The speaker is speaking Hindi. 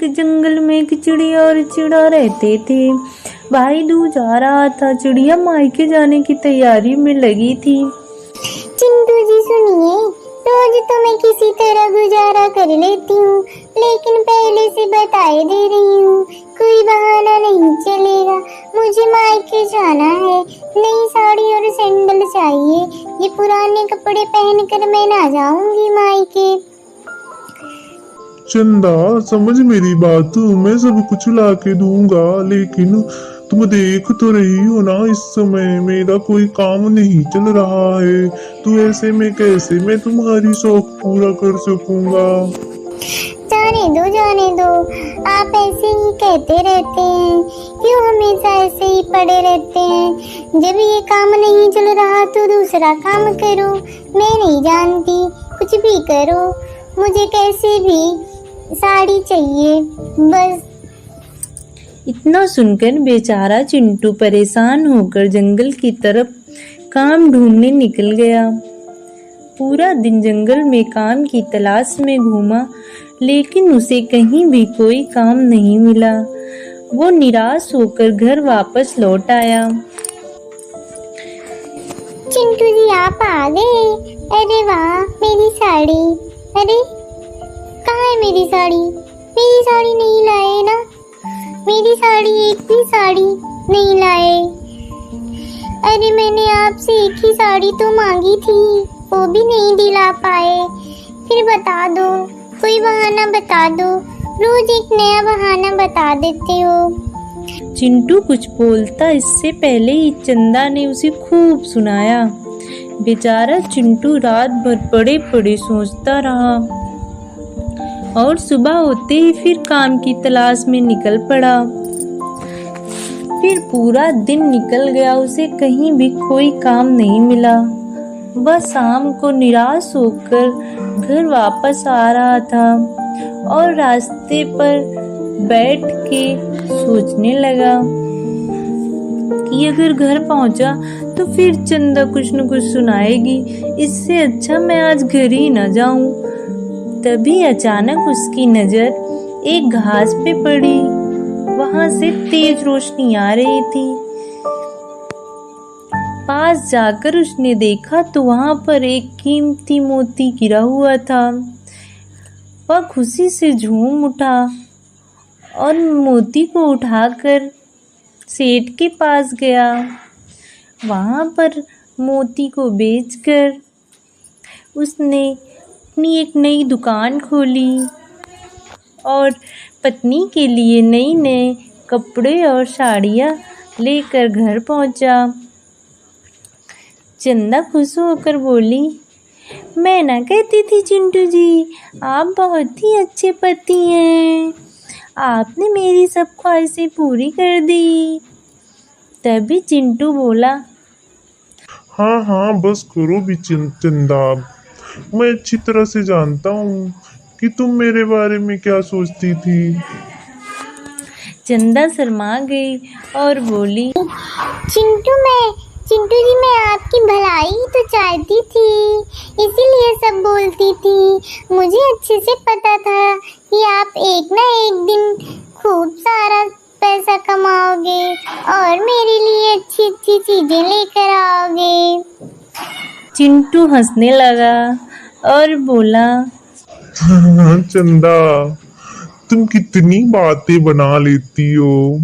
एक जंगल में एक चिड़िया और चिड़ा रहते थे। भाई दूज आ रहा था, चिड़िया मायके जाने की तैयारी में लगी थी। चिंटू जी सुनिए, रोज तो मैं किसी तरह गुजारा कर लेती हूँ, लेकिन पहले से बताए दे रही हूँ, कोई बहाना नहीं चलेगा। मुझे मायके जाना है, नई साड़ी और सैंडल चाहिए। ये पुराने कपड़े पहनकर मैं ना जाऊंगी मायके। चंदा समझ मेरी बात, मैं सब कुछ ला के दूंगा, लेकिन तुम देख तो रही हो ना इस समय मेरा कोई काम नहीं चल रहा है, तो ऐसे में कैसे मैं तुम्हारी शौक पूरा कर सकूंगा। जाने दो, आप ऐसे ही कहते रहते हैं, क्यों हमेशा ऐसे ही पड़े रहते हैं। जब ये काम नहीं चल रहा तो दूसरा काम करो, मैं नहीं जानती, कुछ भी करो, मुझे कैसे भी साड़ी चाहिए बस। इतना सुनकर बेचारा चिंटू परेशान होकर जंगल की तरफ काम ढूंढने निकल गया। पूरा दिन जंगल में काम की तलाश में घूमा, लेकिन उसे कहीं भी कोई काम नहीं मिला। वो निराश होकर घर वापस लौट आया। चिंटू जी आप आ गए, अरे वाह मेरी साड़ी। अरे कहाँ है मेरी साड़ी? मेरी साड़ी नहीं लाए ना, मेरी साड़ी, एक भी साड़ी नहीं लाए। अरे मैंने आपसे एक ही साड़ी तो मांगी थी, वो भी नहीं दिला पाए। फिर बता दो, कोई बहाना बता दो, रोज एक नया बहाना बता देते हो। चिंटू कुछ बोलता इससे पहले ही चंदा ने उसे खूब सुनाया। बेचारा चिंटू रात भर पड़े पड़े सोचता रहा और सुबह होते ही फिर काम की तलाश में निकल पड़ा। फिर पूरा दिन निकल गया, उसे कहीं भी कोई काम नहीं मिला। वह शाम को निराश होकर घर वापस आ रहा था और रास्ते पर बैठ के सोचने लगा कि अगर घर पहुंचा तो फिर चंदा कुछ न कुछ सुनाएगी, इससे अच्छा मैं आज घर ही न जाऊं। तभी अचानक उसकी नजर एक घास पे पड़ी। वहां से तेज रोशनी आ रही थी। पास जाकर उसने देखा तो वहां पर एक कीमती मोती गिरा हुआ था। वह खुशी से झूम उठा और मोती को उठाकर सेठ के पास गया। वहां पर मोती को बेचकर उसने अपनी एक नई दुकान खोली और पत्नी के लिए नई नए कपड़े और साड़ियाँ लेकर घर पहुंचा। चंदा खुश होकर बोली, मैं ना कहती थी चिंटू जी, आप बहुत ही अच्छे पति हैं, आपने मेरी सब ख्वाहिशें पूरी कर दी। तभी चिंटू बोला, हाँ हाँ बस करो भी चंदा, मैं अच्छी तरह से जानता हूँ कि तुम मेरे बारे में क्या सोचती थी। चंदा शर्मा गई और बोली, चिंटू जी मैं आपकी भलाई तो चाहती थी, इसीलिए सब बोलती थी। मुझे अच्छे से पता था कि आप एक ना एक दिन खूब सारा पैसा कमाओगे और मेरे लिए अच्छी अच्छी चीजें लेकर आओगे। चिंटू हंसने लगा और बोला, चंदा तुम कितनी बातें बना लेती हो।